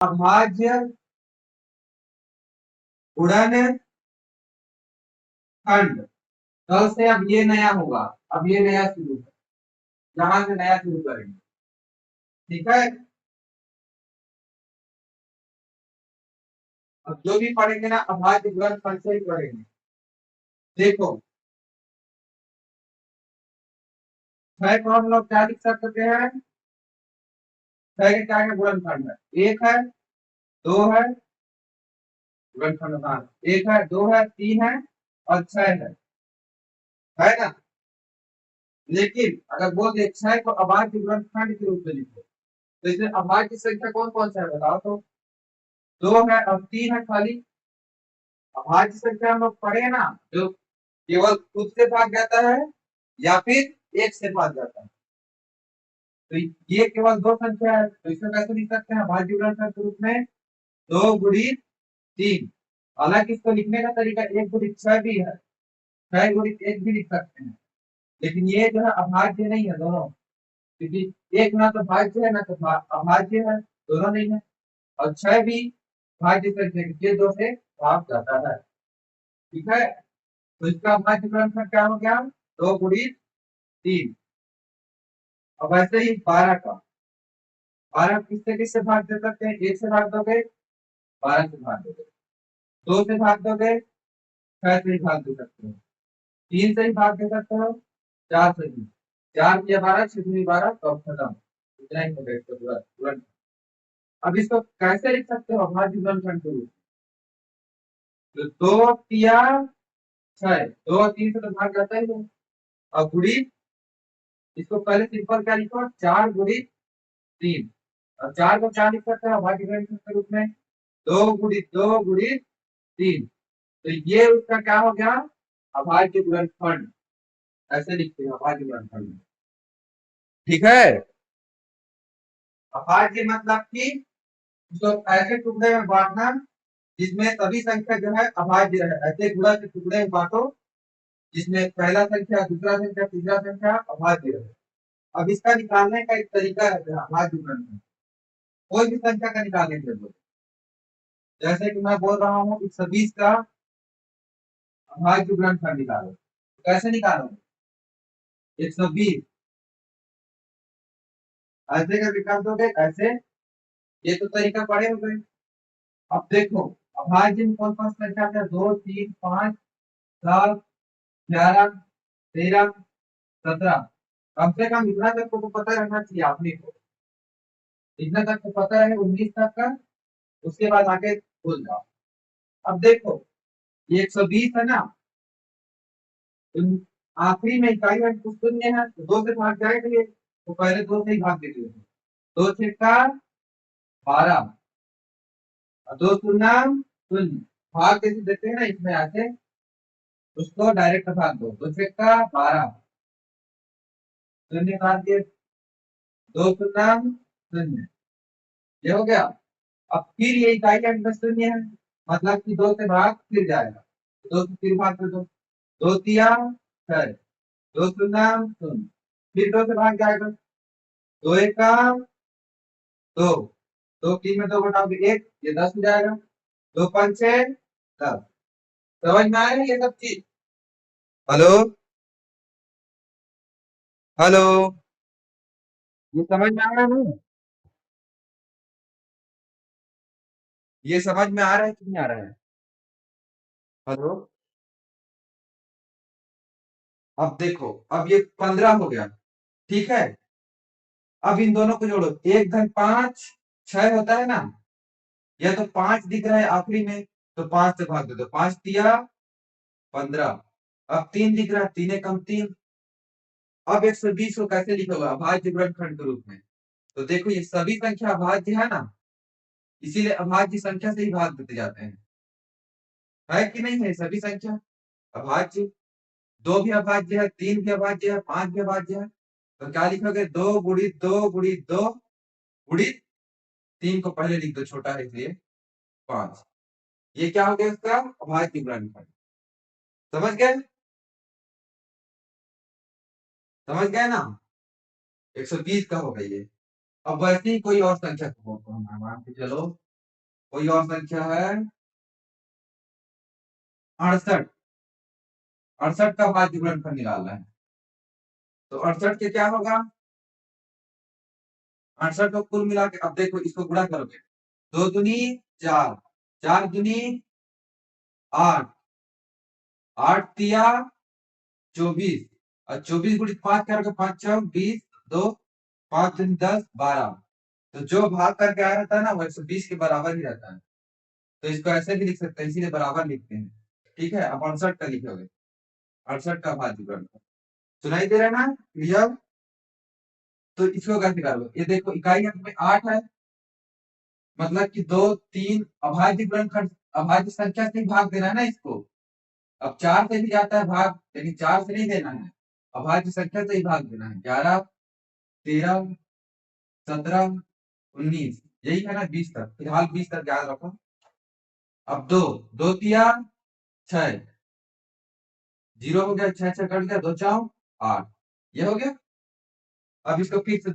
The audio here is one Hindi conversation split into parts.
अभाज्य गुणनखंड। कल से अब ये नया होगा, अब ये नया शुरू है, यहां से नया शुरू करेंगे। ठीक है, अब जो भी पढ़ेंगे ना अभाज्य गुणनखंड से ही पढ़ेंगे। देखो छह को हम लोग क्या लिख सकते हैं, छह के क्या है गुणनखंड है, एक है, दो है, गुणनखंड हाँ, एक है, दो है, तीन है और छह है ना। लेकिन अगर बोल दे छह को अभाज्य गुणनखंड के रूप में लिखो, तो इसमें अभाज्य संख्या कौन कौन सा है बताओ तो। दो है और तीन है खाली। अभाज्य संख्या हम लोग पढ़े ना, जो केवल खुद से भाग जाता है या फिर एक से भाग जाता है, तो ये केवल दो संख्या है, तो इसमें कैसे लिख सकते हैं अभाज्य गुणनखंड के रूप में, दो गुणित तीन। हालांकि इसको लिखने का तरीका एक गुणित छह भी है, छह गुणित एक भी लिख सकते हैं, लेकिन ये जो है अभाज्य नहीं है दोनों, क्योंकि एक ना तो भाज्य है ना तो अभाज्य है, दोनों नहीं है। और छह भी भाज्य संख्या के दो से भाग जाता है। ठीक है, तो इसका अभाज्य गुणनखंड क्या हो गया, दो गुणित तीन। अब ऐसे ही 12 का, 12 किससे भाग दे सकते हैं, एक से भाग दोगे 12 से भाग दोगे, दो से भाग दोगे छह से ही भाग दे सकते हो, तीन से ही भाग दे सकते हो, चार से ही, चार किया 12, छह दूनी 12, तो अब खत्म, इतना ही होगा इसका पूरा तुरंत। अब इसको कैसे लिख सकते हो अभाज्य गुणनखंड के रूप में, तो दो तिया छह, दो और तीन से तो भाग जाता ही है। अब गुणित, इसको पहले सिंपल क्या लिखो, चार गुणित तीन, और चार को क्या लिख सकते हैं अभाज्य गुणनखंड के रूप में, दो गुणित तीन, तो ये उसका क्या हो गया अभाज्य गुणनखंड, ऐसे लिखते हैं अभाज्य गुणनखंड। ठीक है, अभाज्य मतलब कि तो ऐसे टुकड़े में बांटना जिसमें सभी संख्या जो है अभाज्य है, ऐसे गुणा के टुकड़े में बांटो जिसमें पहला संख्या, दूसरा संख्या, तीसरा संख्या अभाज्य है। अब इसका निकालने का एक तरीका है अभाज्य गुणनखंड, कोई भी संख्या का निकालने के लिए, जैसे कि मैं बोल रहा हूँ 120 का अभाज्य गुणनखंड निकालो, कैसे निकालोगे 120, ऐसे का निकाल दोगे ऐसे, ये तो तरीका पड़े हो गए। अब देखो अभाज्य में कौन कौन संख्या है, दो तीन पांच सात 11 13 17, कम से कम इतना तक तो पता रहना चाहिए आपने को, इतना तक तो पता है 19 तक का, उसके बाद आगे भूल जाओ। अब देखो ये 120 है ना, तो आखिरी में इकाई में कुछ शून्य है तो दो से भाग जाएंगे, तो पहले दो से ही भाग देते हैं, दो छक्का 12 और दो शून्य शून्य, भाग कैसे देते हैं ना इसमें आके, उसको डायरेक्ट भाग दो, दो छक्का 12, शून्य भाग के दो शून्य शून्य, ये हो गया। अब फिर ये इकाई का अंक शून्य है, मतलब कि दो से भाग फिर जाएगा, दो से फिर भाग कर दो, दो तिया छह, दो शून्य शून्य, फिर दो से भाग जाएगा, दो एक का दो, दो तीन में दो घटाओगे एक, ये 10 हो जाएगा, दो पंचे 10। समझ में आ रही है ये सब चीज, हेलो हेलो, ये समझ में आ रहा है ना, ये समझ में आ रहा है कि नहीं आ रहा है, हेलो। अब देखो अब ये 15 हो गया, ठीक है। अब इन दोनों को जोड़ो, एक धन पांच छह होता है ना, या तो पांच दिख रहा है आखिरी में तो पांच से भाग दे दो, पांच तिया 15, अब तीन दिख रहा है, तीन एकम तीन। अब 120 को कैसे लिखोगे अभाज्य गुणनखंड के रूप में, तो देखो ये सभी संख्या अभाज्य है ना, इसीलिए अभाज्य संख्या से ही भाग देते जाते हैं, है कि नहीं है सभी संख्या अभाज्य, दो भी अभाज्य है, तीन भी अभाज्य है, पांच भी अभाज्य है, तो क्या लिखोगे दो गुणित दो गुणित तीन को पहले लिख दो छोटा है इसलिए पांच, ये क्या हो गया इसका अभाज्य गुणनखंड। समझ गए, समझ गए ना, 120 का हो गई ये। अब वैसे ही कोई और संख्या को मान के चलो, कोई और संख्या है 68। 68 का भाज्य गुणनफल निकालना है। तो 68 के क्या होगा? 68 को कुल मिला के अब देखो इसको गुणा करोगे। 2 दूनी 4, 4 दूनी 8, 8 तिया 24 और 24 गुणित 5 करोगे 5 चौक 20, 2 5 दूनी 10 12। तो जो भाग करके आया रहता है ना वो 120 के बराबर ही रहता है। तो इसको ऐसे भी लिख सकते हैं, इसीलिए बराबर लिखते हैं। ठीक है, अब 68 का लिखोगे। 68 का भाज्य गुणनफल सुनाई दे रहा है ना? क्लियर? तो इसको कैसे करोगे? ये देखो इकाई अंक में 8 है, मतलब कि 2 3 अभाज्य गुणनखंड अभाज्य संख्या से ही भाग देना है ना इसको। अब 4 से भी जाता है भाग, लेकिन 4 से नहीं देना है, अभाज्य संख्या से ही भाग देना है। 11 13 17 19, यही है ना 20 तक, फिलहाल 20 तक याद रखो। अब 2 2 तिया 6, 0 हो गया, 6 6 कट गया, 2 4 8, ये हो गया। अब इसको फिर से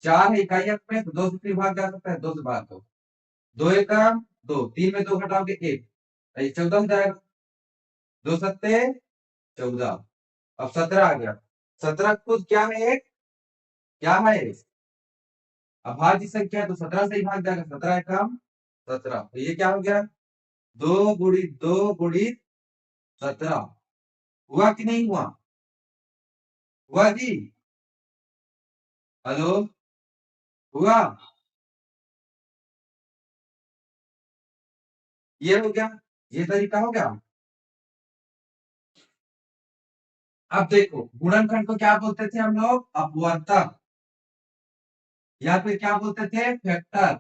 4 है इकाई अंक में, तो 2 से फिर भाग जा सकता है, 2 से भाग दो, 2 एक 2, 3 में 2 घटाओगे 1, 14 हो जाएगा, 2 सत्ते 14। अब 17 आ गया, 17 खुद क्या है? एक क्या है? अभाज्य संख्या है, तो 17 से ही भाग जाएगा, 17 एकम 17। तो ये क्या हो गया? 2 गुणित 17 हुआ कि नहीं हुआ? हुआ जी? हेलो, हुआ? ये हो गया, ये तरीका हो गया। अब देखो गुणनखंड को क्या बोलते थे हम लोग? अपवर्तक, या फिर क्या बोलते थे? फैक्टर।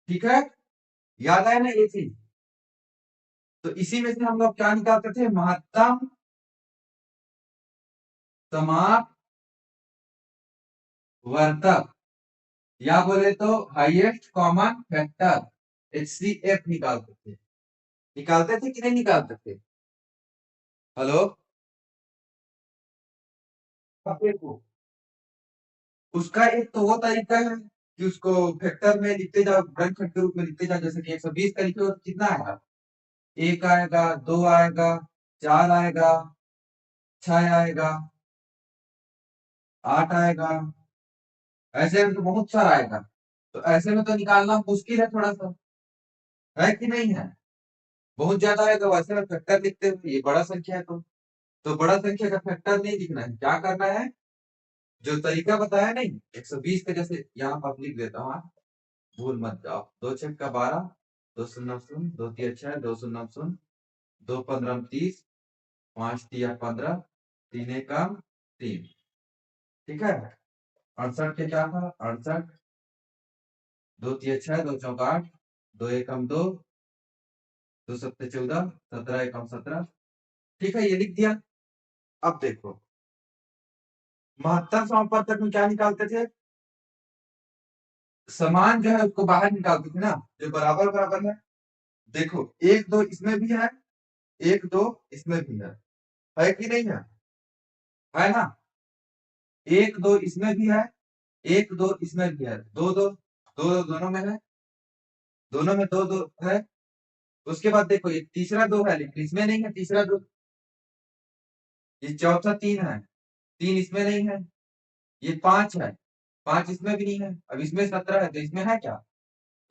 ठीक है, याद है ना ये चीज? तो इसी में से हम लोग क्या निकालते थे? महत्तम समापवर्तक, या बोले तो हाईएस्ट कॉमन फैक्टर, HCF निकालते थे। निकालते थे कि नहीं निकालते थे? हेलो, अब देखो उसका एक तो वो तरीका है कि उसको फैक्टर में लिखते जाओ, गुणनखंड के रूप में लिखते जाओ। जैसे कि 120 का लिखे हो तो कितना आएगा? 1 आएगा, 2 आएगा, 4 आएगा, 6 आएगा, 8 आएगा, ऐसे में तो बहुत सारा आएगा। तो ऐसे में तो निकालना मुश्किल है थोड़ा सा, है कि नहीं है? बहुत ज्यादा आएगा, वैसे में फैक्टर लिखते हो, ये बड़ा संख्या है तो बड़ा संख्या का फैक्टर नहीं लिखना है। क्या करना है? जो तरीका बताया नहीं 120 का, जैसे यहाँ पर लिख देता हूँ, भूल मत जाओ। 2 छक्का का 12, 2 शून्य शून्य, 2 तिया 6, 2 शून्य शून्य, 2 15 30, 5 तिया 15, 3 एकम 3। ठीक है, 68 के क्या था? 68, 2 तिया 6, 2 चौका 8, 2 एकम 2, 2 सत्ते 14, 17 एकम 17। ठीक है, ये लिख दिया। अब देखो महत्तम समापवर्तक में क्या निकालते थे? समान जो है उसको बाहर निकालते थे ना, जो बराबर बराबर है। देखो 1 2 इसमें भी है, 1 2 इसमें भी है कि नहीं है? है ना? 1 2 इसमें भी है, 1 2 इसमें भी है, 2 2 2 2 दोनों में है, दोनों में 2 2 है। उसके बाद देखो ये तीसरा 2 है, लेकिन इसमें नहीं है तीसरा 2। ये चौथा 3 है, 3 इसमें नहीं है। ये 5 है, 5 इसमें भी नहीं है। अब इसमें 17 है, तो इसमें है क्या?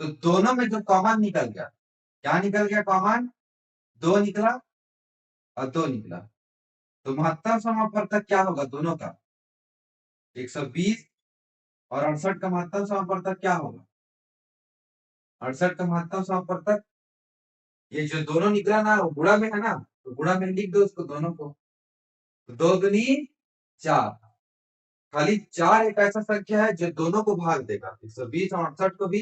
तो दोनों में जो कॉमन निकल गया, क्या निकल गया कॉमन? 2 निकला और 2 निकला। तो महत्तम समापवर्तक क्या होगा दोनों का? 120 और 68 का महत्तम समापवर्तक क्या होगा? 68 का महत्तम समापवर्तक, ये जो दोनों निकला ना वो गुणा में है ना, तो गुणा में लिख दो उसको दोनों को। तो 2 दूनी 4, खाली 4 एक ऐसा संख्या है जो दोनों को भाग देगा, 120 और 68 को भी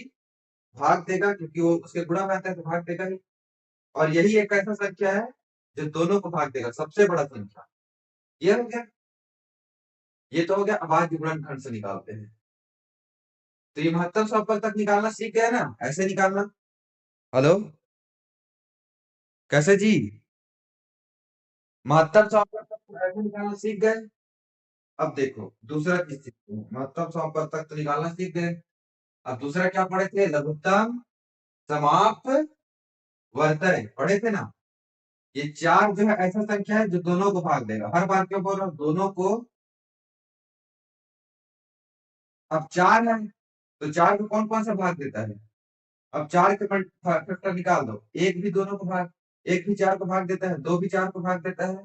भाग देगा, क्योंकि वो उसके गुणा में आता है तो भाग देगा ही। और यही एक ऐसा संख्या है जो दोनों को भाग देगा, सबसे बड़ा संख्या। ये हो गया, ये तो हो गया अभाज्य गुणनखंड से निकालते हैं। तो ये महत्तम समापवर्तक निकालना सीख गए ना, ऐसे निकालना। हेलो, कैसे जी? महत्तम समापवर्तक को ऐसे निकालना सीख गए। अब देखो दूसरा चीज सीखते हैं। महत्तम समापवर्तक तो निकालना सीख गए, अब दूसरा क्या पढ़े थे? लघुत्तम समाप्त वर्तय पढ़े थे ना। ये चार जो है ऐसा संख्या है जो दोनों को भाग देगा। हर बार क्यों बोल रहा हूं? दोनों को। अब चार है तो चार को कौन कौन सा भाग देता है? अब चार के फैक्टर निकाल दो। एक भी दोनों को भाग, एक भी चार को भाग देता है, दो भी चार को भाग देता है,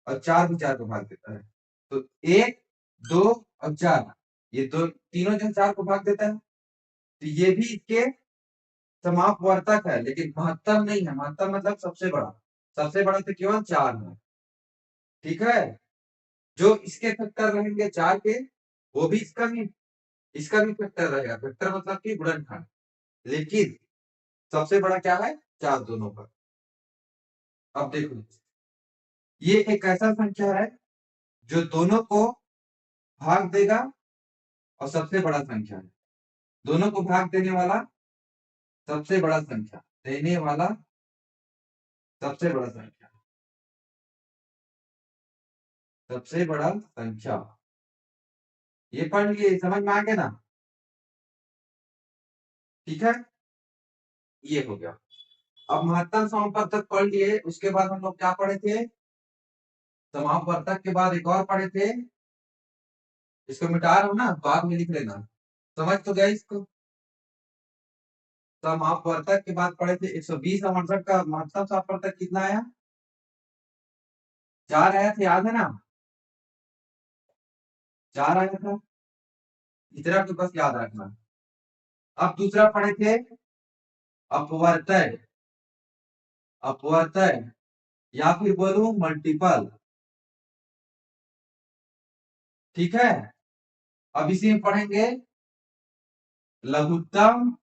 और चार भी चार को भाग देता है। तो एक, दो और चार, ये दो तीनों जो चार को भाग देता है। तो ये भी इसके समापवर्तक है, लेकिन महत्तम नहीं है। महत्तम मतलब सबसे बड़ा। सबसे बड़ा तो केवल चार है। ठीक है। जो इसके फैक्टर रहेंगे चार के, वो भी इसका भी फैक्टर रहेगा। फैक्टर मतलब कि गुणनखंड। लेकिन सबसे बड़ा क्या है? चार दोनों का। अब देखो, ये एक ऐसा संख्या है जो दोनों को भाग देगा और सबसे बड़ा संख्या है। दोनों को भाग देने वाला सबसे बड़ा संख्या, देने वाला सबसे बड़ा संख्या, सबसे बड़ा संख्या। ये पढ़ लिए, समझ में आ गया ना? ठीक है, ये हो गया। अब महत्तम समापवर्तक पढ़ लिए, उसके बाद हम लोग क्या पढ़े थे? समापवर्तक के बाद एक और पढ़े थे, इसको मिटा रहा हूं ना, बाद में लिख लेना। समझ तो गया इसको? समापवर्तक के बाद पढ़े थे 120 और 68 का महत्तम समापवर्तक कितना आया? चार आया था, याद है ना? चार आया था। इतना तो बस याद रखना। अब दूसरा पढ़े थे अपवर्तय। अपवर्तय या फिर बोलूं मल्टीपल। ठीक है। अब इसी में पढ़ेंगे लघुत्तम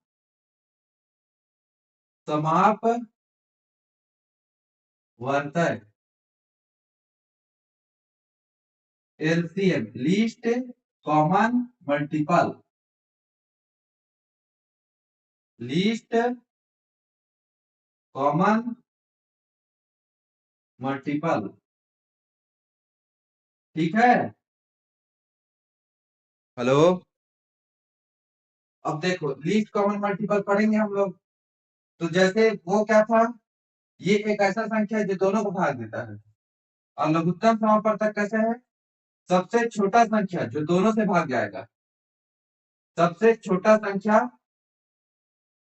समाप वर्तय, LCM, least common multiple. Least common multiple. ठीक है। हेलो। अब देखो, लीस्ट कॉमन मल्टीपल पढ़ेंगे हम लोग। तो जैसे वो क्या था, ये एक ऐसा संख्या है जो दोनों को भाग देता है। और लघुत्तम समापवर्तक कैसे है? सबसे छोटा संख्या जो दोनों से भाग जाएगा। सबसे छोटा संख्या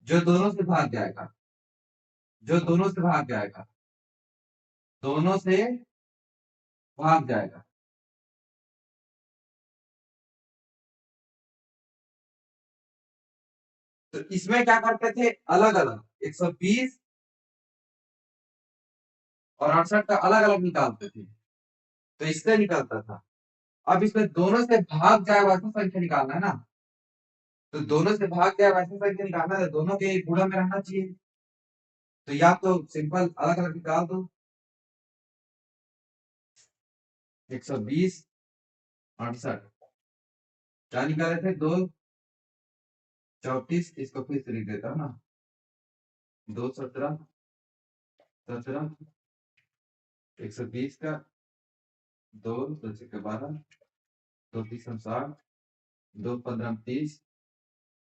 जो दोनों से भाग जाएगा। जो दोनों से भाग जाएगा, दोनों से भाग जाएगा। तो इसमें क्या करते थे? अलग अलग 120 और 68 का अलग अलग निकालते थे, तो इससे निकलता था। अब इसमें दोनों से भाग जाए वैसा संख्या निकालना है ना। तो दोनों से भाग जाए वैसा संख्या निकालना है, दोनों के गुणा में रहना चाहिए। तो या तो सिंपल अलग अलग निकाल दो। 120 68 क्या निकाले थे? 2 34। इसको फिर से लिख देता हूँ ना। 2 17 17, 120 का 2 2 6 12, 2 30 60, 2 15 30,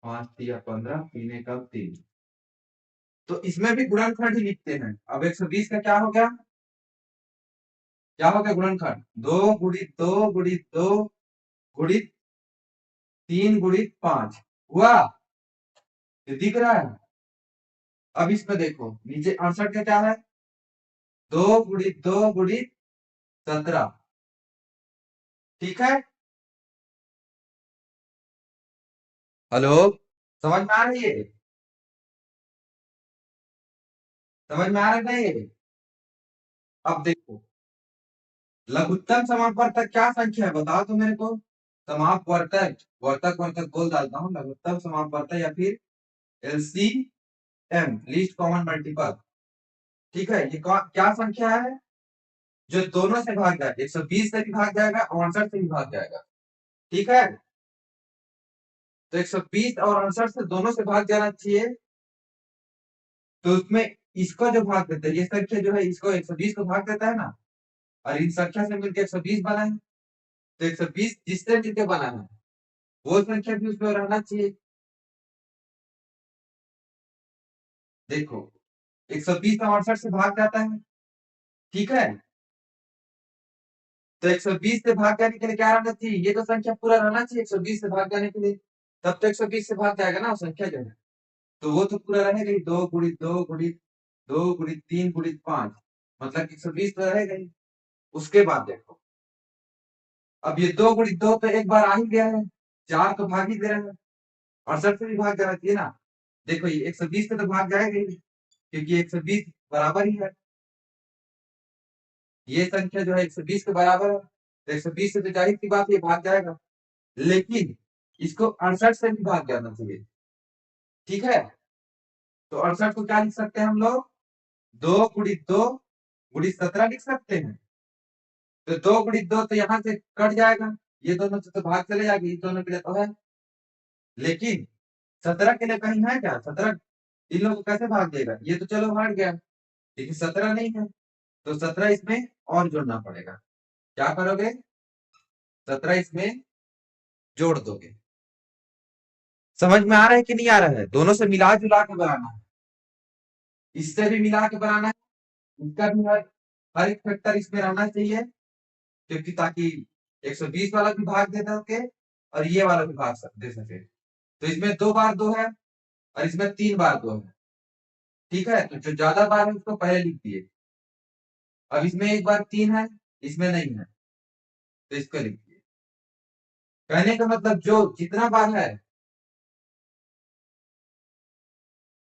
5 3 15, 3 1 3। तो इसमें भी गुणनखंड ही लिखते हैं। अब 120 का क्या हो गया? क्या हो गया गुणनखंड? 2 गुणित 2 गुणित 2 गुणित 3 गुणित 5 हुआ। ये दिख रहा है? अब इसमें देखो, नीचे 68 का क्या है? 2 गुणित 2 गुणित 17। ठीक है। हेलो। समझ में आ रही है? समझ में आ रहा है नहीं? अब देखो, लघुत्तम समापवर्तक क्या संख्या है बताओ तो मेरे को। समापवर्तक, वर्तक वर्तक बोल डालता हूँ। लघुत्तम समापवर्तक या फिर एलसीएम, लीस्ट कॉमन मल्टीपल। ठीक है। ये क्या संख्या है जो दोनों से भाग जाए? 120 से भी भाग जाएगा और 68 से भी भाग जाएगा। ठीक है। तो 120 और 68 से दोनों से भाग जाना चाहिए। तो उसमें इसको जो भाग देता है, ये संख्या जो है इसको 120 को भाग देता है ना, और इन संख्या से मिलकर 120 बना है। तो 120 जिससे मिलकर बना है, वो संख्या भी उसमें रहना चाहिए। देखो 120 तो 68 से भाग जाता है, ठीक है। तो 120 से भाग जाने के लिए क्या रहना चाहिए, ये तो संख्या पूरा रहना चाहिए 120 से भाग जाने के लिए, तब तो 120 से भाग जाएगा ना वो संख्या जो है, तो वो तो पूरा रहेगा ही, 2 गुणित 2 गुणित 2 गुणित 3 गुणित 5, मतलब 120 तो रहेगा ही। उसके बाद देखो, अब ये 2 गुणित 2 तो एक बार आ ही गया है, 4 तो भाग ही दे रहा है, 68 से भी भाग जाना चाहिए ना। देखो ये 120 से तो भाग जाएगा ही, क्योंकि 120 बराबर ही है, ये संख्या जो है 120 के बराबर है, तो 120 से तो जाहिर सी बात ये भाग जाएगा, लेकिन इसको 68 से भी भाग जाना चाहिए, ठीक है। तो 68 को क्या लिख सकते हैं हम लोग, 2 गुणित 2 गुणित 17 लिख सकते हैं। तो 2 गुणित 2 तो यहाँ से कट जाएगा, ये दोनों से तो भाग चले जाएगी, ये दोनों के लिए तो है, लेकिन 17 के लिए कहीं है क्या, 17 इन लोगों को कैसे भाग देगा, ये तो चलो हट गया, लेकिन 17 नहीं है, तो 17 इसमें और जोड़ना पड़ेगा। क्या करोगे, 17 इसमें जोड़ दोगे। समझ में आ रहा है कि नहीं आ रहा है, दोनों से मिला जुला के बनाना है, इससे भी मिला के बनाना है, इसका भी हर एक फैक्टर इसमें रहना चाहिए, क्योंकि ताकि 120 वाला भी भाग दे सके और ये वाला भी भाग दे सके। तो इसमें 2 बार 2 है और इसमें 3 बार 2 है, ठीक है। तो जो ज्यादा बार है उसको पहले लिख दिए, अब इसमें 1 बार 3 है, इसमें नहीं है, तो इसको लिख दिए। कहने का मतलब जो जितना बार है,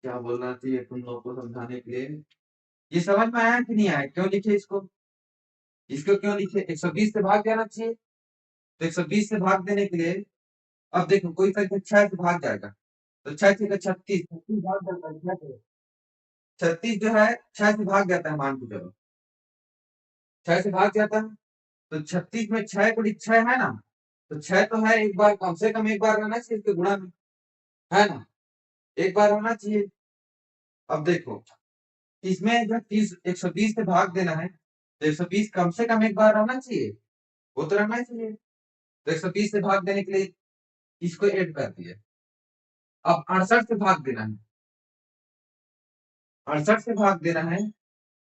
क्या बोलना चाहिए तुम लोग को समझाने के लिए, ये समझ में आया कि नहीं आया, क्यों लिखे इसको, इसको क्यों लिखे, 120 से भाग जाना चाहिए, तो 120 से भाग देने के लिए, अब देखो कोई संख्या 6 से भाग जाएगा, तो 6 से 36, 36 भाग जाता है 6 से, 36 जो है 6 से भाग जाता है, मान के चलो 6 से भाग जाता है, तो 36 में 6 गुणित 6 है ना, तो 6 तो है, एक बार कम से कम एक बार रहना चाहिए इसके गुणा में, है ना, एक बार होना चाहिए। अब देखो इसमें जो 120 से भाग देना है, तो 120 कम से कम एक बार रहना चाहिए, वो तो रहना ही चाहिए, तो 120 से भाग देने के लिए इसको ऐड कर दिए। अब 68 से भाग देना है, 68 से भाग देना है,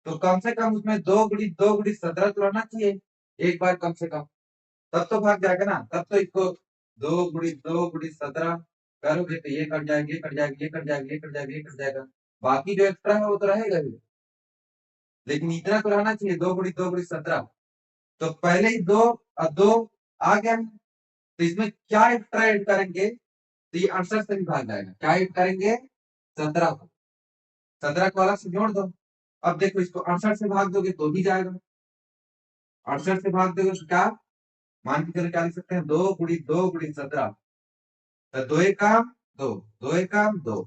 तो कम से कम उसमें 2 गुणित 2 गुणित 17 तो रहना चाहिए, एक बार कम से कम, तब तो भाग जाएगा ना, तब तो इसको 2 गुणित 2 गुणित 17 करोगे तो ये कट जाएगा, ये कट जाएगा, ये कट जाएगा, ये कट जाएगा, ये कट जाएगा, बाकी जो एक्स्ट्रा है वो तो रहेगा ही, लेकिन इतना तो रहना चाहिए 2 गुणित 2 गुणित 17। तो पहले ही 2 और 2 आ गया, तो इसमें क्या एक्स्ट्रा ऐड करेंगे, तो ये 68 से भी भाग जाएगा, क्या ऐड करेंगे, 17 को, 17 को अलग से जोड़ दो। अब देखो इसको 68 से भाग दोगे तो भी जाएगा, 68 से भाग दोगे तो क्या, मान के चलो क्या लिख सकते हैं, 2 गुणित 2 गुणित 17, तो 2 एकम 2, 2 एकम 2,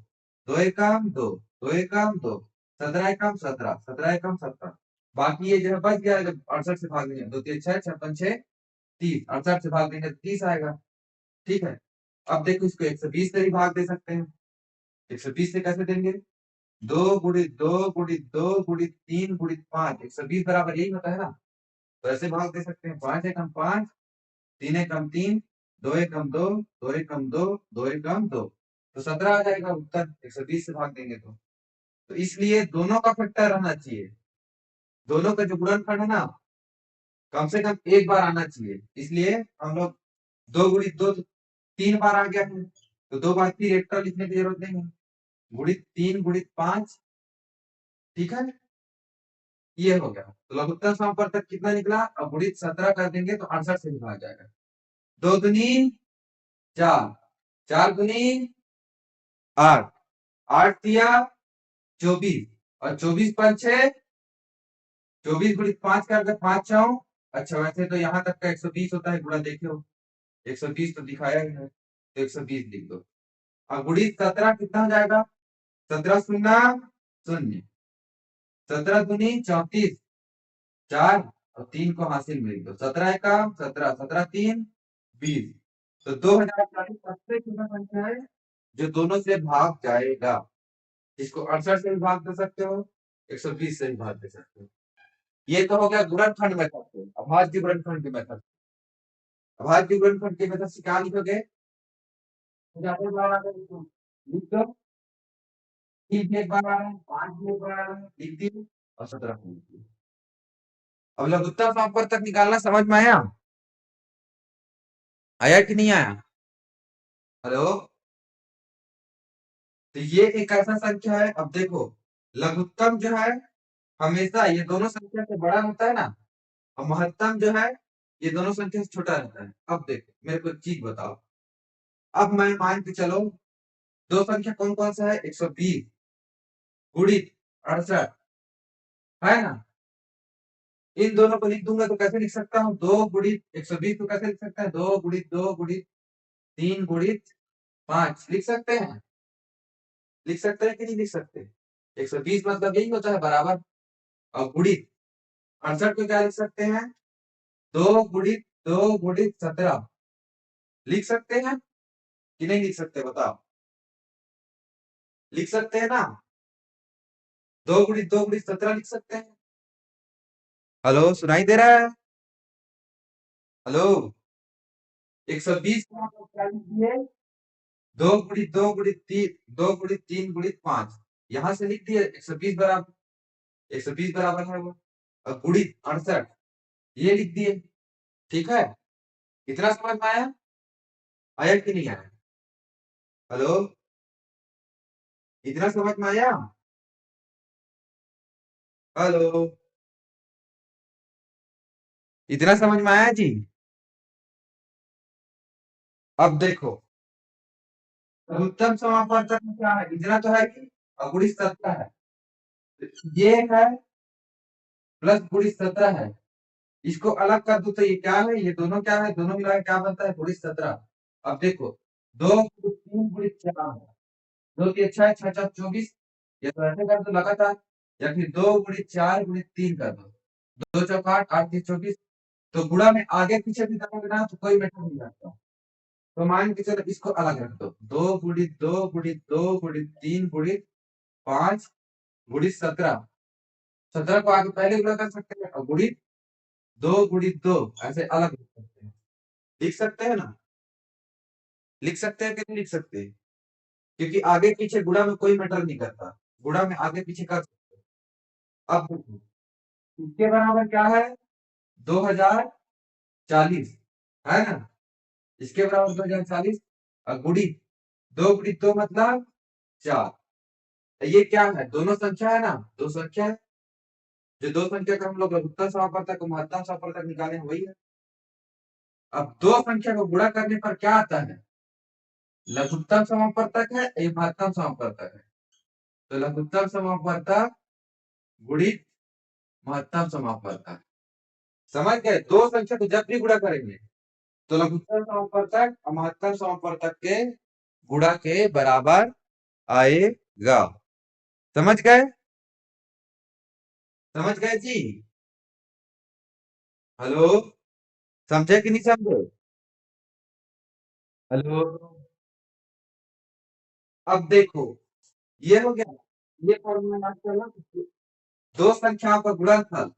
2 एकम 2, 2 एकम 2, 17 एकम 17, 17 एकम 17, बाकी ये जो है बच गया, जब 68 से भाग देंगे 2 3 6 6 5 6 30, 68 से भाग देंगे तो 30 आएगा, ठीक है। अब देखो इसको 120 से भी भाग दे सकते हैं, 120 से कैसे देंगे, 2 गुणित 2 गुणित 2 गुणित 3 गुणित 5, 120 बराबर यही होता है ना, तो ऐसे भाग दे सकते हैं, 5 एकम 5, 3 एकम 3, 2 एकम 2, 2 एकम 2, 2 एकम 2, तो 17 आ जाएगा उत्तर, 120 से भाग देंगे तो इसलिए दोनों का फैक्टर रहना चाहिए, दोनों का जो गुणनफल है ना कम से कम एक बार आना चाहिए, इसलिए हम लोग 2 गुणित 2 3 बार आ गया है, तो 2 बार फिर एक्स्ट्रा लिखने की जरूरत नहीं है, गुणित 3 गुणित 5, ठीक है, ये हो गया। तो लघुत्तम समापवर्तक कितना निकला, अब गुणित 17 कर देंगे तो 68 से निकला जाएगा, 2 दूनी 4, 4 दूनी 8, 8 तिया 24, और 24 पंचे 24 गुणित 5 कर दे, 5 चौ, अच्छा वैसे तो यहाँ तक का 120 होता है गुणा, देखो 120 तो दिखाया ही है, तो 120 लिख दो। अब गुणित 17 कितना हो जाएगा, 17 शून्य शून्य, 17 दूनी 34, 4 और 3 को हासिल में लिख दो, 17 एकम 17, 17 3 20, तो 2040 सबसे छोटा संख्या है जो दोनों से भाग जाएगा, इसको 68 से भी भाग दे सकते हो, 120 से भी भाग दे सकते हो। ये तो हो गया गुणनखंड मेथड से, अभाज्य गुणनखंड के मेथड, अभाज्य गुणनखंड के मेथड से क्या लिखोगे, लिख दो, 3 भी एक बार आ रहा है, 5 भी एक बार आ रहा है, लिख दिए और 17 को लिख दिए। अब लघुत्तम समापवर्तक निकालना समझ में आया? आया कि नहीं आया? हेलो? तो ये एक ऐसा संख्या है, अब देखो लघुत्तम जो है हमेशा ये दोनों संख्या से बड़ा होता है ना, और महत्तम जो है ये दोनों संख्या से छोटा रहता है। अब देखो मेरे को एक चीज बताओ, अब मैं मान के चलो दो संख्या कौन कौन सा है, 120 गुणित 68 है ना, इन दोनों को लिख दूंगा तो कैसे लिख सकता हूँ, 2 गुणित 120 को कैसे लिख सकते हैं, 2 गुणित 2 गुणित 3 गुणित 5 लिख सकते हैं, लिख सकते हैं कि नहीं लिख सकते? 120 मतलब यही होता है बराबर, और गुणित 68 को क्या लिख सकते हैं, 2 गुणित 2 गुणित 17 लिख सकते हैं कि नहीं लिख सकते बताओ? लिख सकते हैं ना, 2 गुणित 2 गुणित 17 लिख सकते हैं। हेलो सुनाई दे रहा है? हेलो? 120 को आप लोग क्या लिख दिए, 2 गुणित 2 गुणित 3 यहाँ से लिख दिए 120 बराबर, 120 बराबर है वो, और गुणित 68 ये लिख दिए। ठीक है, इतना समझ में आया? आया कि नहीं आया? हेलो? इतना समझ में आया? हेलो? इतना समझ में आया जी? अब देखो उत्तम समापवर्तक में क्या है, इतना तो है कि गुणित 17 है, ये है प्लस गुणित 17 है, इसको अलग कर दो तो ये क्या है, ये दोनों क्या है, दोनों मिला के क्या बनता है, गुणित 17। अब देखो 2 गुणित 3 गुणित 4 है, 2 3 6 6 4 24, ये तो ऐसे कर दो लगातार, या फिर 2 गुणित 4 गुणित 3 कर दो, 2 चौक 8 8 3 24, तो गुणा में आगे पीछे भी करोगे ना तो कोई मैटर नहीं रखता। तो मान के चलो इसको अलग रख दो, 2 गुणित 2 गुणित 2 गुणित 3 गुणित 5 गुणित 17, 17 को आगे पहले गुणा कर सकते हैं, और गुणित 2 ऐसे अलग लिख सकते हैं, लिख सकते हैं ना, लिख सकते हैं कि नहीं लिख सकते? क्योंकि आगे पीछे गुणा में कोई मैटर नहीं करता, गुणा में आगे पीछे कर सकते हैं। अब देखो इसके बराबर क्या है, 2040 है ना, इसके बराबर 2040, और गुणित 2 गुणित 2 मतलब 4, ये क्या है, दोनों संख्या है ना, दो संख्या है, जो दो संख्या का हम लोग लघुत्तम समापवर्तक और महत्तम समापवर्तक निकाले हैं वही है। अब दो संख्या को गुणा करने पर क्या आता है, लघुत्तम समापवर्तक है ये महत्तम समापवर्तक है, तो लघुत्तम समापवर्तक गुणित महत्तम समापवर्तक, समझ गए? दो संख्या को जब भी गुणा करेंगे तो लघुत्तम समापवर्तक और महत्तम समापवर्तक के गुणा के बराबर आएगा। समझ गए? समझ गए जी? हेलो? समझे कि नहीं समझे? हेलो? अब देखो ये हो गया, ये फॉर्मूला याद करना, दो संख्याओं का गुणनफल,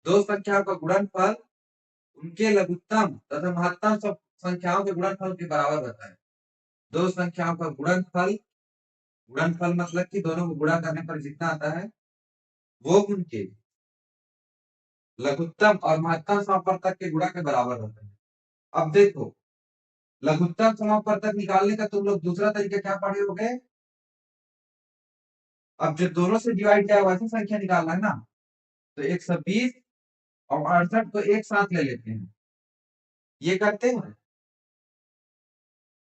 दो संख्याओं का गुणनफल उनके लघुत्तम तथा महत्तम संख्याओं के गुणनफल के बराबर होता है। दो संख्याओं का गुणनफल, गुणनफल मतलब कि दोनों को गुणा करने पर जितना आता है वो उनके लघुत्तम और महत्तम समापवर्तक के गुणा के बराबर होता है। अब देखो लघुत्तम समापवर्तक निकालने का तुम लोग दूसरा तरीका क्या पढ़े होगे, अब जो दोनों से डिवाइड किया वैसी संख्या निकालना है ना, तो 120 और 68 को एक साथ ले लेते हैं, ये करते हैं।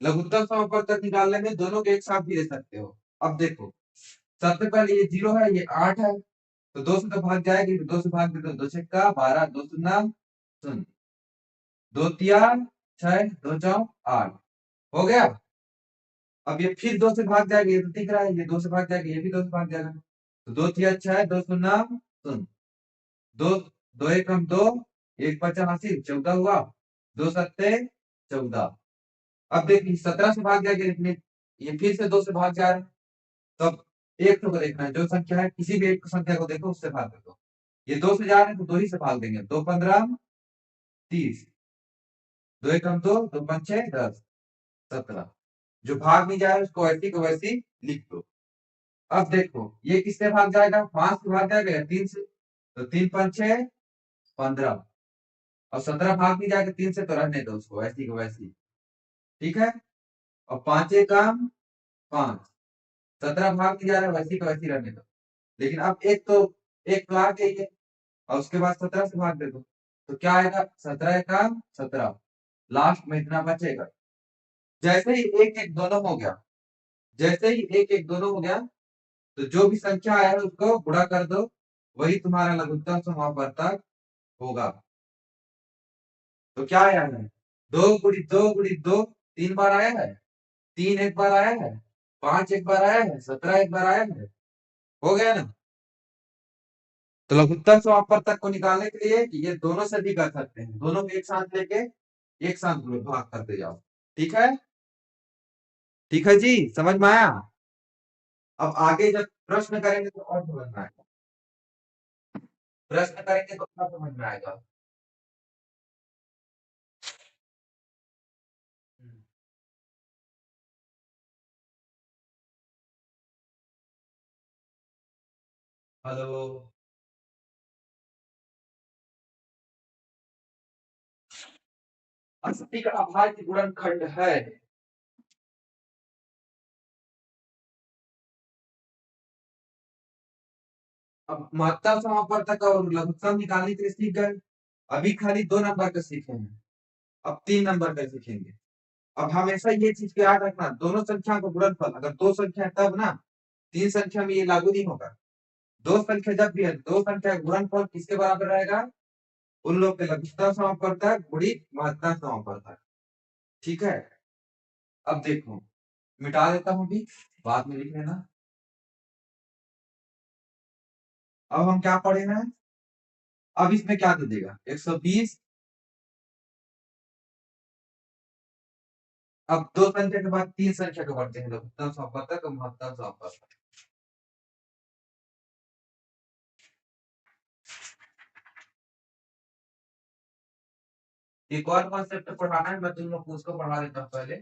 लघुत्तम समापवर्तक निकालने में दोनों को एक साथ भी ले सकते हो। अब देखो सबसे पहले ये 0 है, ये 8 है, तो 2 से तो भाग जाएगी, तो 2 से भाग दे दो, 2 छक्का 12, 2 शून्य शून्य, 2 तिया 6, 2 चौक 8 हो गया। अब ये फिर 2 से भाग जाएगा, ये तो दिख रहा है, ये 2 से भाग जाएगा, ये भी 2 से भाग जाएगा, तो 2 तिया 6, 2 शून्य शून्य, 2 2 एक हम 2, 1 पचा 80 14 हुआ, 2 सत्ते 14। अब देखिए 17 से भाग जाएगा, लेकिन ये फिर से 2 से भाग जा रहा है, तब एक को देखना है, जो संख्या है किसी भी एक संख्या को देखो उससे भाग दो, ये 2 से जा रहे हैं तो 2 ही से भाग देंगे, 2 15 30, 2 एक हम 2, 2 5 6 10 17, जो भाग नहीं जा रहा है उसको ऐसी को वैसी लिख दो। अब देखो ये किससे भाग जाएगा, 5 से भाग जाएगा या 3 से, तो 3 5 6 15, और 17 भाग नहीं जाएगा 3 से, तो रहने दो उसको वैसी को वैसी। ठीक है, और 5 काम 5, 17 भाग नहीं जा रहा है वैसी को वैसी रहने दो। लेकिन अब एक तो आ गई है, और उसके बाद 17 से भाग दे दो, तो क्या आएगा, 17 काम 17, लास्ट में इतना बचेगा। जैसे ही एक एक दोनों हो गया, जैसे ही एक एक दोनों हो गया, तो जो भी संख्या आया है उसको गुणा कर दो, वही तुम्हारा लघुत्तम समापवर्तक होगा। तो क्या आया है, 2 × 2 × 2 3 बार आया है, 3 एक बार आया है, 5 एक बार आया है, 17 एक बार आया है, हो गया ना। तो लघुत्तम समापवर्तक को निकालने के लिए ये दोनों से भी कर सकते हैं, दोनों को एक साथ लेके एक साथ भाग करते जाओ। ठीक है, ठीक है जी, समझ में आया। अब आगे जब प्रश्न करेंगे तो और समझ में आएगा, प्रश्न करेंगे तो और समझ में आएगा। हेलो, अस्सी का अभाज्य गुणनखंड है। अब महत्तम समापवर्तक और लघुत्तम निकालने के लिए सीख गए, अभी खाली 2 नंबर का सीखे हैं, अब 3 नंबर का सीखेंगे। अब हमेशा ये चीज को याद रखना, दोनों संख्या का गुणनफल अगर 2 संख्या है तब ना, 3 संख्या में ये लागू नहीं होगा। 2 संख्या जब भी है, 2 संख्या का गुणनफल किसके बराबर रहेगा, उन लोग के लघुत्तम समापवर्तक गुणित महत्तम समापवर्तक। ठीक है, अब देखो मिटा देता हूं, भी बाद में लिख लेना। अब हम क्या पढ़े हैं, अब इसमें क्या दे देगा, 120। अब 2 संख्या के बाद 3 संख्या को बढ़ते हैं, लघुत्तम समापवर्तक और महत्तम समापवर्तक। एक और कॉन्सेप्ट पढ़ाना है, मैं तुम लोग को उसको पढ़ा देता हूँ पहले।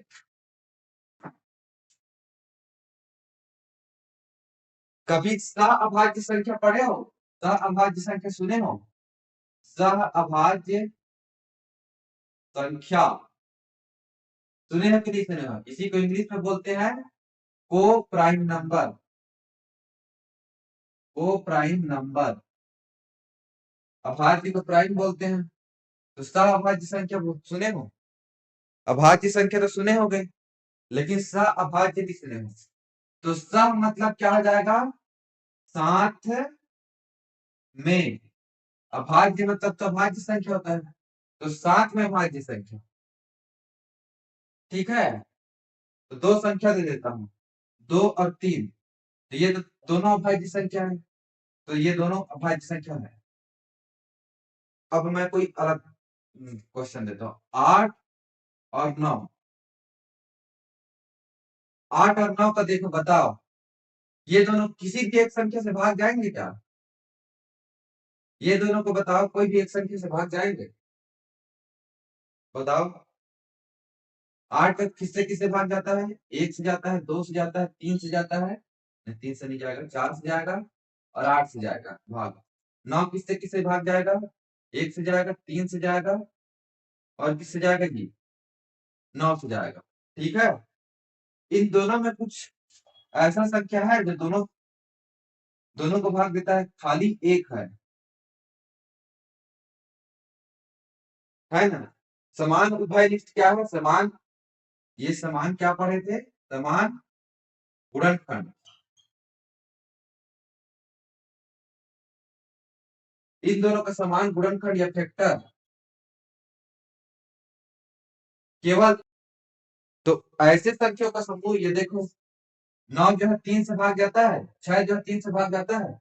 कभी सह अभाज्य संख्या पढ़े हो, सह अभाज्य संख्या सुने हो, सह अभाज्य संख्या सुने हो कि नहीं सुने हो, इसी को इंग्लिश में बोलते हैं को प्राइम नंबर, को प्राइम नंबर। अभाज्य को प्राइम बोलते हैं, तो सह अभाज्य संख्या सुने हो, अभाज्य संख्या तो सुने हो गए, लेकिन सह अभाज्य नहीं सुने हो। तो सह मतलब क्या हो जाएगा, साथ में, अभाज्य मतलब तो अभाज्य संख्या होता है, तो साथ में अभाज्य संख्या। ठीक है, तो 2 संख्या दे देता हूं, 2 और 3, तो ये तो दोनों अभाज्य संख्या है, तो ये दोनों अभाज्य संख्या है। अब मैं कोई अलग क्वेश्चन देता हूं, 8 और 9, 8 और 9 का देखो, बताओ ये दोनों किसी भी एक संख्या से भाग जाएंगे क्या, ये दोनों को बताओ, कोई भी एक संख्या से भाग जाएंगे, बताओ। 8 तक किससे किससे भाग जाता है, 1 से जाता है, 2 से जाता है, 3 से जाता है, 3 से नहीं जाएगा, 4 से जाएगा और 8 से जाएगा भाग। 9 किससे किससे भाग जाएगा, 1 से जाएगा, 3 से जाएगा और किससे जाएगा जी, 9 से जाएगा। ठीक है, इन दोनों में कुछ ऐसा संख्या है जो दोनों दोनों को भाग देता है, खाली एक है ना। समान उभयनिष्ठ क्या है, समान, ये समान क्या पढ़े थे, समान गुणनखंड। इन दोनों का समान गुणनखंड या फैक्टर केवल, तो ऐसे संख्याओं का समूह, ये देखो 9 जो है 3 से भाग जाता है, 6 जो है 3 से भाग जाता है,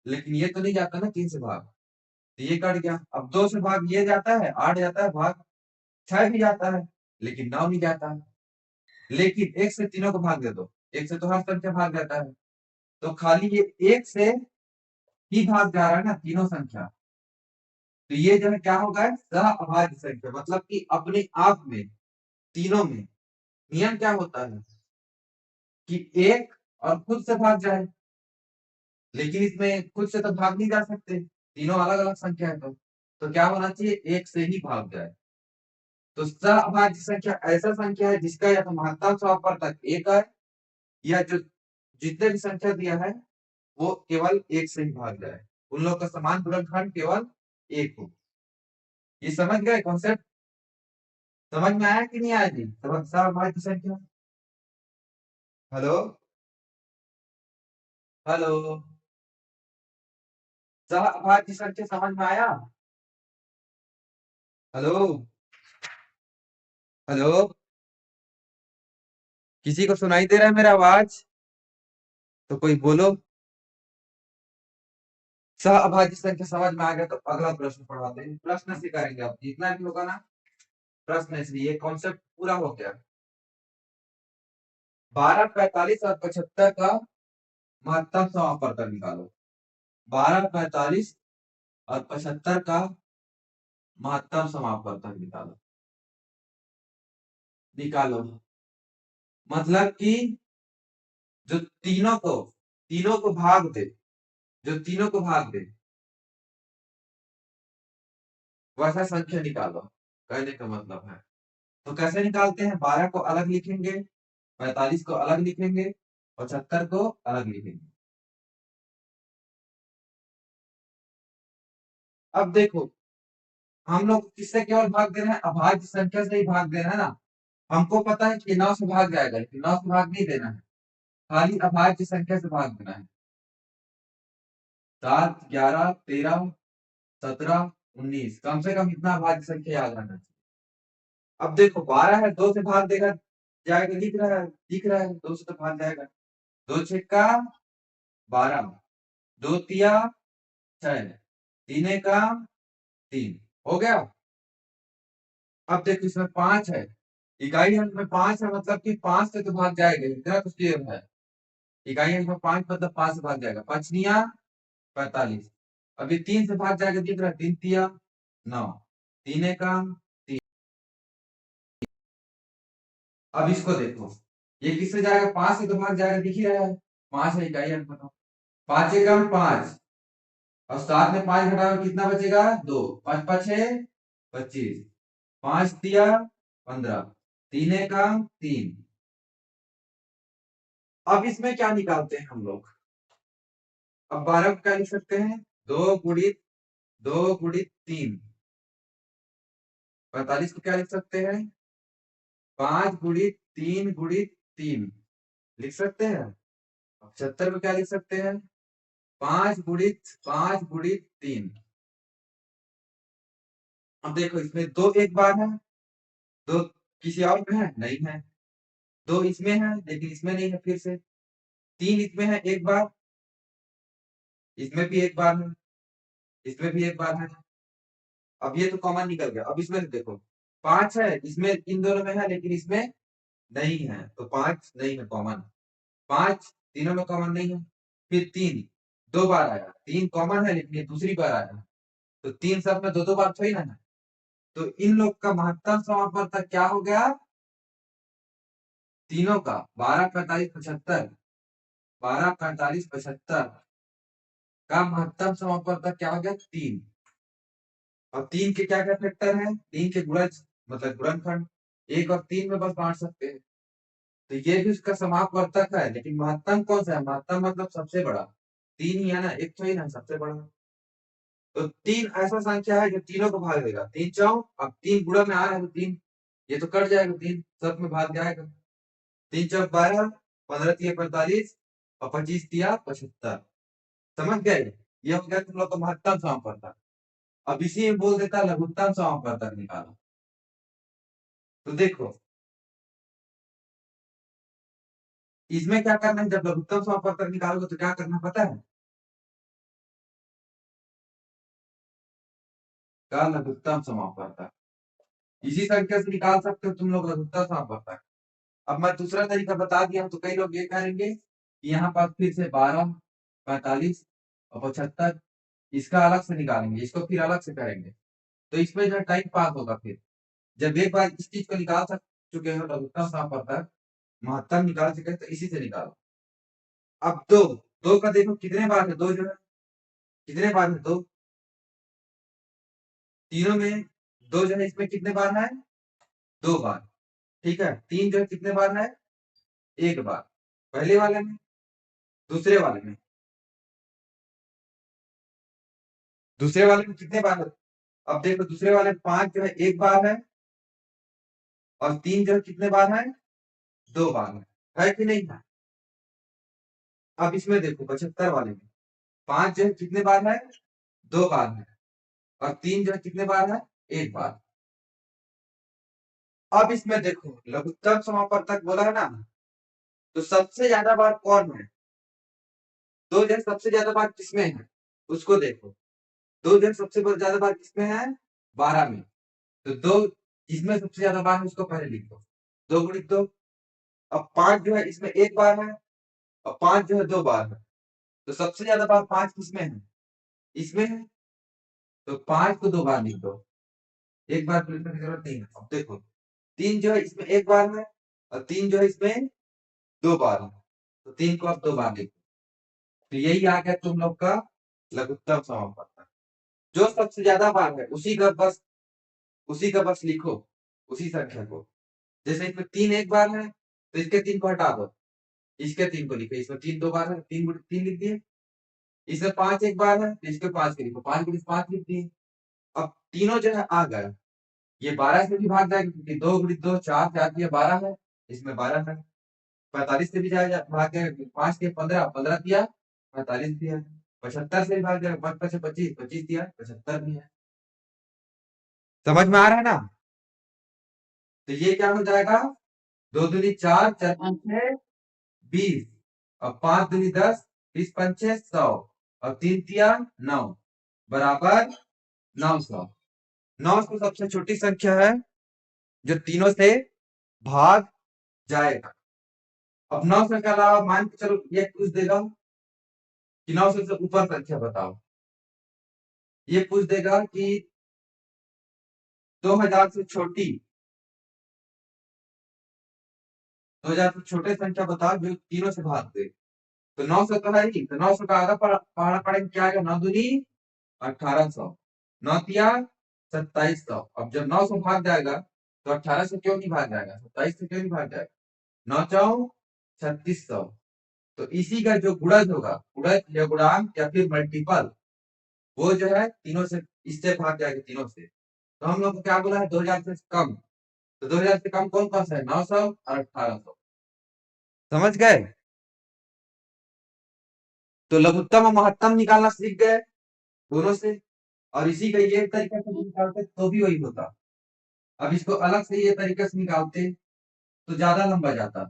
लेकिन ये तो नहीं जाता ना 3 से भाग, तो ये कट गया। अब 2 से भाग ये जाता है, 8 जाता है भाग, 6 भी जाता है, लेकिन 9 नहीं जाता है। लेकिन 1 से तीनों को भाग दे दो, 1 से तो हर संख्या भाग जाता है, तो खाली ये 1 से ही भाग जा रहा है ना तीनों संख्या, तो ये जो है क्या होगा, सह अभाज्य संख्या, मतलब कि अपने आप में तीनों में नियम क्या होता है कि एक और खुद से भाग जाए, लेकिन इसमें खुद से तो भाग नहीं जा सकते, तीनों अलग अलग संख्या है, तो क्या होना चाहिए, एक से ही भाग जाए। तो सहअभाज्य संख्या ऐसा संख्या है जिसका या तो महत्तम समापवर्तक एक है, या जो जितने भी संख्या दिया है वो केवल एक से ही भाग जाए, उन लोग का समान गुणनखंड केवल एक हो। ये समझ गए कॉन्सेप्ट? समझ में आया कि नहीं आया जी? सहअभाज्य संख्या। हेलो, हेलो, सहअभाज्य संख्या समझ में आया? हेलो, हेलो, किसी को सुनाई दे रहा है मेरा आवाज? तो कोई बोलो। सहअभाज्य संख्या समझ में आ गया तो अगला प्रश्न पढ़ाते हैं, प्रश्न से करेंगे, अब जितना भी होगा ना प्रश्न, इसलिए ये कॉन्सेप्ट पूरा हो गया। 12, 45 और 75 का महत्तम समापवर्तक निकालो। 12, 45 और 75 का महत्तम समापवर्तक निकालो। निकालो मतलब कि जो तीनों को भाग दे, जो तीनों को भाग दे वैसा संख्या निकालो, कहने का मतलब है। तो कैसे निकालते हैं, 12 को अलग लिखेंगे, 45 को अलग लिखेंगे, 75 को अलग लिखेंगे। अब देखो, हम लोग किससे केवल भाग दे रहे हैं, अभाज्य संख्या से ही भाग दे रहे हैं ना। हमको पता है कि 9 से भाग जाएगा, लेकिन 9 से भाग नहीं देना है, खाली अभाज्य संख्या से भाग देना है। 7, 11, 13, 17, 19, कम से कम इतना अभाज्य संख्या याद रहना चाहिए। अब देखो 12 है, 2 से भाग देगा जाएगा, दिख रहा है 2 से तो भाग जाएगा। 2 छक्का 12, 2 तिया 6, 3 का 3, हो गया। अब देखो इसमें 5 है, इकाई अंक में 5 है, मतलब कि 5 से तो भाग जाएगा, इतना तो क्लियर है। इकाई अंक में 5 मतलब 5 से भाग जाएगा, 5×9 = 45। अभी 3 से भाग जाएगा, दिख रहा है, 3×3 = 9, 3 का 3। अब इसको देखो, ये किससे जाएगा, 5 से तो भाग जाएगा, दिख ही रहा है, 5 है इकाई अंक में, 5 एकम 5, और 7 में 5 घटाओ कितना बचेगा, 2, 5 5 है 25, 5 तिया 15, 3 का 3। अब इसमें क्या निकालते हैं हम लोग, अब 12 को क्या लिख सकते हैं, 2 गुणित 3। 45 को क्या लिख सकते हैं, 5×3×3 लिख सकते हैं। 75 को क्या लिख सकते हैं, 5×5×3। अब देखो इसमें 2 एक बार है, 2 किसी और में है, नहीं है, 2 इसमें है लेकिन इसमें नहीं है, फिर से 3 इसमें है एक बार, इसमें भी एक बार है, इसमें भी एक बार है। अब ये तो कॉमन निकल गया। अब इसमें देखो 5 है, इसमें इन दोनों में है लेकिन इसमें नहीं है, तो 5 नहीं है कॉमन, 5 तीनों में कॉमन नहीं है। फिर 3 2 बार आया, 3 कॉमन है लेकिन ये दूसरी बार आया, तो 3 सब में दो दो बार थोड़ी ना है। तो इन लोग का महत्तम समापवर्तक क्या हो गया, तीनों का 12, 45, 75, 12, 45, 75 का महत्तम समापवर्तक क्या हो गया, 3। अब 3 के क्या क्या फैक्टर है, 3 के गुणज मतलब गुणनखंड 1 और 3 में बस बांट सकते हैं, तो ये भी उसका समापवर्तक है, लेकिन महत्तम कौन सा है, महत्तम मतलब सबसे बड़ा, 3 ही है ना, एक तो ही ना सबसे बड़ा। तो 3 ऐसा संख्या है जो तीनों को भाग देगा, 3 4, अब 3 गुणा में आ रहा है तो 3 ये तो कट जाएगा, 3 सब में भाग जाएगा, 3 4 12, 15 तिया 45 और 25 तिया 75। समझ गए, ये हो गया तुम लोग का महत्तम समापवर्तक। अब इसी में बोल देता लघुत्तम समापवर्तक निकालो। तो देखो इसमें क्या करना है, जब लघुत्तम समापवर्तक निकालोगे तो क्या करना पता है, का लघुत्तम समापवर्तक इसी संख्या से निकाल सकते हो तुम लोग लघुत्तम समापवर्तक। अब मैं दूसरा तरीका बता दिया हूं, तो कई लोग ये कहेंगे कि यहाँ पर फिर से 12, 45 और 75 इसका अलग से निकालेंगे, इसको फिर अलग से करेंगे, तो इसमें जो टाइम पास होगा। फिर जब एक बार इस चीज को निकाल चुके हो लघुत्तम समापवर्तक महत्तम निकाल चुके हैं, तो इसी से निकालो। अब दो 2 का देखो कितने बार है, 2 जो है कितने बार है, 2 तीनों में 2 जो है इसमें कितने बार है, 2 बार। ठीक है, 3 जो है कितने बार है, 1 बार। पहले वाले में, दूसरे वाले में, दूसरे वाले में कितने बार है? अब देखो दूसरे वाले में 5 जो है 1 बार है, और 3 जो है कितने बार है, 2 बार है कि नहीं है? अब इसमें देखो 75 वाले में 5 जो है कितने बार है, 2 बार है, और 3 जो है कितने बार है, 1 बार। अब इसमें देखो लघुत्तम समापवर्तक बोला है ना, तो सबसे ज्यादा बार कौन है, 2 जो है सबसे ज्यादा बार किसमें है, उसको देखो। 2 जो है सबसे ज्यादा बार किसमें है, 12 में। तो 2 जिसमें सबसे ज्यादा बार है उसको पहले लिख दो, 2 गुणित 2। अब 5 जो है इसमें 1 बार है, और 5 जो है 2 बार है, तो सबसे ज्यादा बार 5 किसमें है, इसमें है। तो 5 को 2 बार लिख दो, 1 बार लिखने की जरूरत नहीं है। अब देखो 3 जो है इसमें 1 बार है, और 3 जो है इसमें 2 बार है, तो 3 को अब 2 बार लिखो। तो यही आ गया तुम लोग का लघुत्तम समापवर्तक। जो सबसे ज्यादा बार है उसी का बस लिखो, उसी संख्या को। जैसे इसमें 3 1 बार है, तो इसके 3 को हटा दो, इसके 3 को लिखो। इसमें 3 2 बार है, 3 गुणित 3 लिख दिए। इसमें 5 1 बार है, तो इसके 5 के लिखो, 5 गुणित 5 लिख दिए। अब तीनों जो है आ गए, ये 12 से भी भाग जाएगा, क्योंकि 2 गुणित 2 4 4 दिया 12 है, इसमें 12 है। 45 से भी जाएगा, भाग जाएगा, 5 के 15 15 दिया, 45 दिया। 75 से भी भाग जाएगा, 5 से 25 25 दिया, 75 भी है। समझ में आ रहा है ना? तो ये क्या हो जाएगा, 2 दूनी 4 4 5 6 20, और 5 दूनी 10 20 5 100, और 3 तिया 9 बराबर 900। 900 सबसे छोटी संख्या है जो तीनों से भाग जाएगा। अब 900 के अलावा मान के चलो ये पूछ देगा कि 900 से ऊपर संख्या बताओ। ये पूछ देगा कि 2000 से छोटी, 2000 से छोटे संख्या बताओ जो तीनों से भाग दे। तो 900 तो है ही, तो 900 का आधा पहाड़ा पड़ेगा, क्या आएगा, 9 दूनी 1800, 9 तिया 2700। अब जब 900 भाग जाएगा तो 18 से क्यों नहीं भाग जाएगा, 27 से क्यों नहीं भाग जाएगा, 9 चौ 3600। तो इसी का जो गुणज होगा, गुणज या गुणांक या फिर मल्टीपल, वो जो है तीनों से, इससे भाग जाएगा तीनों से। तो हम लोग को क्या बोला है, 2000 से कम। तो 2000 से कम कौन कौन सा है, 900 और 1800। समझ गए? तो लघुत्तम और महत्तम निकालना सीख गए दोनों से। और इसी का ये तरीका से निकालते तो भी वही होता। अब इसको अलग से ये तरीके से निकालते तो ज्यादा लंबा जाता।